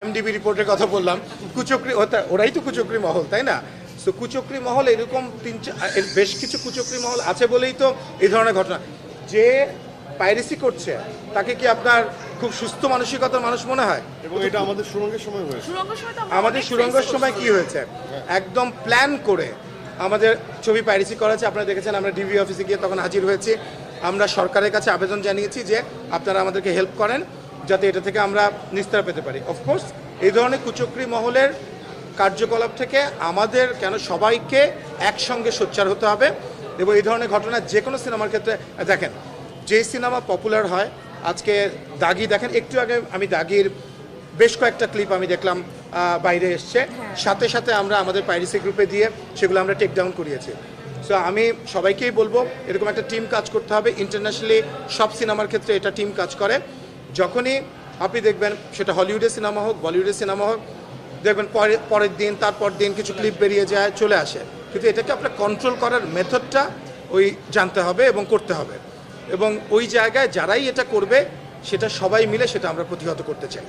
MDB রিপোর্টের কথা বললাম, কুচক্রি ওরাই তো কুচক্রি মহল, তাই না? সো কুচক্রি মহল এরকম বেশ কিছু কুচক্রি মহল আছে বলেই তো এই ধরনের ঘটনা। যে পাইরেসি করছে তাকে কি আপনার খুব সুস্থ মানসিকতার মানুষ মনে হয়? এবং এটা আমাদের সুরঙ্গের সময় হয়েছে। আমাদের সুরঙ্গের সময় কি হয়েছে, একদম প্ল্যান করে আমাদের ছবি পাইরেসি করা হয়েছে। আপনারা দেখেছেন আমরা ডিবি অফিসে গিয়ে তখন হাজির হয়েছি। আমরা সরকারের কাছে আবেদন জানিয়েছি যে আপনারা আমাদেরকে হেল্প করেন যাতে এটা থেকে আমরা নিস্তার পেতে পারি। অফকোর্স এই ধরনের কুচক্রি মহলের কার্যকলাপ থেকে আমাদের কেন সবাইকে একসঙ্গে সোচ্চার হতে হবে। এবং এই ধরনের ঘটনা যে কোনো সিনেমার ক্ষেত্রে দেখেন, যে সিনেমা পপুলার হয়, আজকে দাগি দেখেন, একটু আগে আমি দাগির বেশ কয়েকটা ক্লিপ আমি দেখলাম বাইরে এসছে, সাথে সাথে আমরা আমাদের পাইরেসি গ্রুপে দিয়ে সেগুলো আমরা টেক ডাউন করিয়েছি। সো আমি সবাইকেই বলবো এরকম একটা টিম কাজ করতে হবে। ইন্টারন্যাশনালি সব সিনেমার ক্ষেত্রে এটা টিম কাজ করে। যখনই আপনি দেখবেন সেটা হলিউডের সিনেমা হোক, বলিউডের সিনেমা হোক, দেখবেন পরের দিন তারপর দিন কিছু ক্লিপ বেরিয়ে যায়, চলে আসে। কিন্তু এটাকে আপনার কন্ট্রোল করার মেথডটা জানতে হবে এবং করতে হবে। এবং ওই জায়গায় যারাই এটা করবে সেটা সবাই মিলে সেটা আমরা প্রতিহত করতে চাই।